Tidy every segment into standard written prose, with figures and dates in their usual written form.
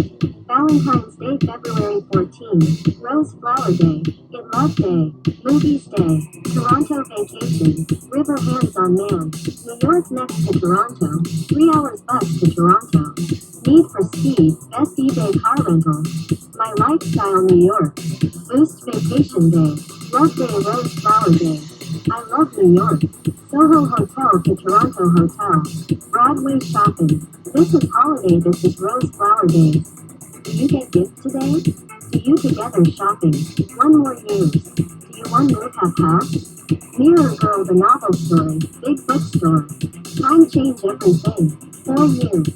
Valentine's Day, February 14. Rose Flower Day. In Love Day. Movies Day. Toronto Vacation. River Hands on Man. New York next to Toronto. 3 hours bus to Toronto. Need for Speed. Best eBay car rental. My Lifestyle, New York. Boost Vacation Day. Love Day, Rose Flower Day. I love New York. Soho Hotel to Toronto Hotel. Broadway shopping. This is holiday, this is Rose Flower Day. Do you get gifts today? Do you together shopping? One more use. Do you one move have house? Mirror Girl, the novel story. Big bookstore. Time change everything. 4 years.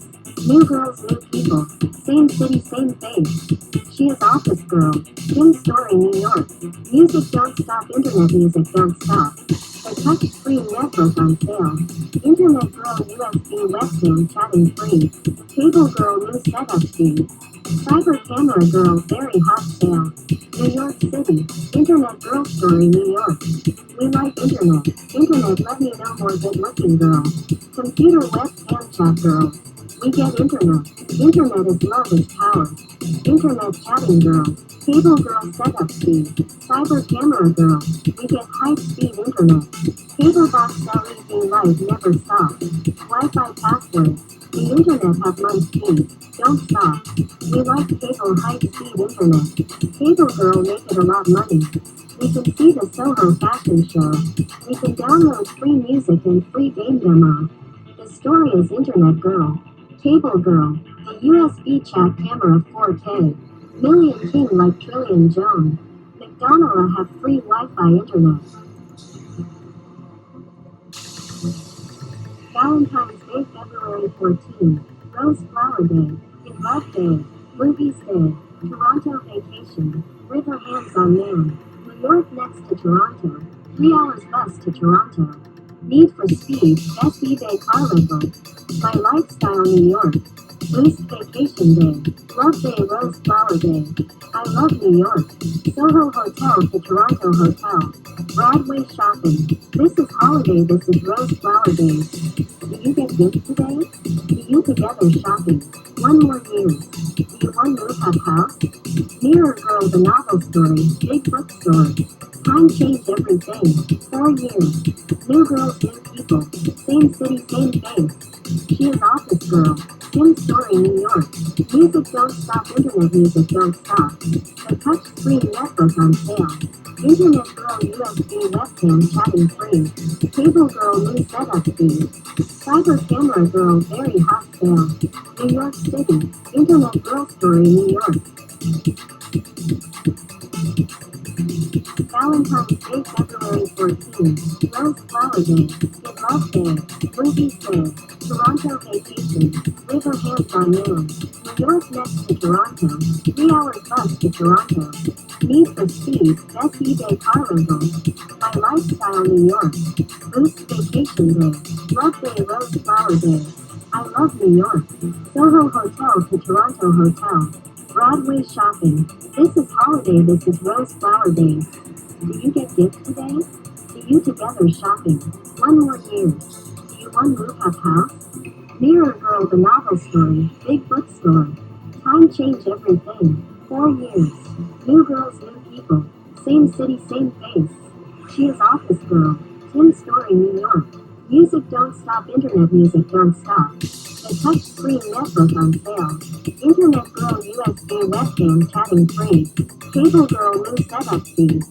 New girls, new people. Same city, same face. She is Office Girl. Tim Story, New York. Music don't stop, internet music don't stop. The touchscreen netbook on sale. Internet Girl USB webcam chatting free. Cable Girl new setup fee. Cyber Camera Girl very hot sale. New York City. Internet Girl Story, New York. We like internet. Internet let me know more good looking girl. Computer webcam chat girl. We get internet. Internet is love is power. Internet chatting girl. Cable girl setup speed. Cyber camera girl. We get high speed internet. Cable box LED light never stop. Wi-Fi password. The internet has light speed. Don't stop. We like cable high speed internet. Cable girl make it a lot money. We can see the Soho fashion show. We can download free music and free game demo. The story is Internet Girl. Cable Girl. The USB chat camera 4K. Million King like Trillion Jone. McDonald's have free Wi-Fi internet. Valentine's Day, February 14. Rose Flower Day. In Love Day. Movies Day. Toronto Vacation. River Hands on Man. New York next to Toronto. 3 hours bus to Toronto. Need for Speed. Best eBay car rental. My Lifestyle, New York. Boost Vacation Day. Love Day, Rose Flower Day. I love New York. Soho Hotel to Toronto Hotel. Broadway shopping. This is holiday, this is Rose Flower Day. Do you get gifts today? Do you together shopping? One more use. Do you one move have house? Mirror Girl, the novel story. Big bookstore. Time change everything. 4 years. New girls, new people. Same city, same face. She is Office Girl. Tim Story, New York. Music don't stop, internet music don't stop. The touchscreen netbook on sale. Internet Girl USB webcam chatting free. Cable Girl new setup fee. Cyber Camera Girl very hot sale. New York City. Internet Girl Story, New York. Valentine's Day, February 14. Rose Flower Day. In Love Day. Movies Day. Toronto Vacation. River Hands on Man. New York next to Toronto. 3 hours bus to Toronto. Need for Speed. Best eBay car rental. My Lifestyle, New York. Boost Vacation Day. Love Day, Rose Flower Day. I love New York. Soho Hotel to Toronto Hotel. Broadway shopping. This is holiday, this is Rose Flower Day. Do you get gifts today? Do you together shopping? One more use. Do you one move have house? Mirror Girl, the novel story. Big bookstore. Time change everything. 4 years. New girls, new people. Same city, same face. She is Office Girl. Tim Story, New York. Music don't stop, internet music don't stop. The touchscreen netbook on sale. Internet Girl USB webcam chatting free. Cable Girl new setup fee.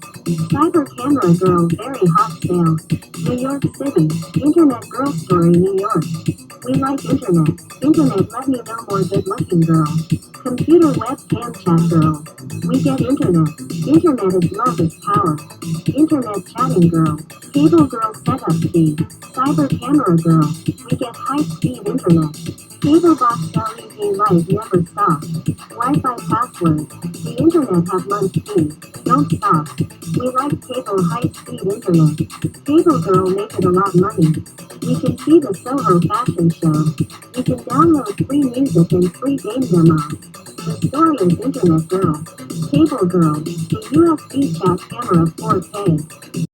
Cyber Camera Girl very hot sale. New York City. Internet Girl Story, New York. We like internet. Internet let me know more good looking girl. Computer webcam chat girl. We get internet. Internet is love is power. Internet chatting girl. Cable Girl setup fee. Cyber Camera Girl. We get high speed internet. Cable box LED light never stop. Wi-Fi password. The internet has light speed. Don't stop. We like cable high speed internet. Cable Girl make it a lot money. We can see the Soho fashion show. We can download free music and free game demo. The story is Internet Girl. Cable Girl. The USB chat camera 4K.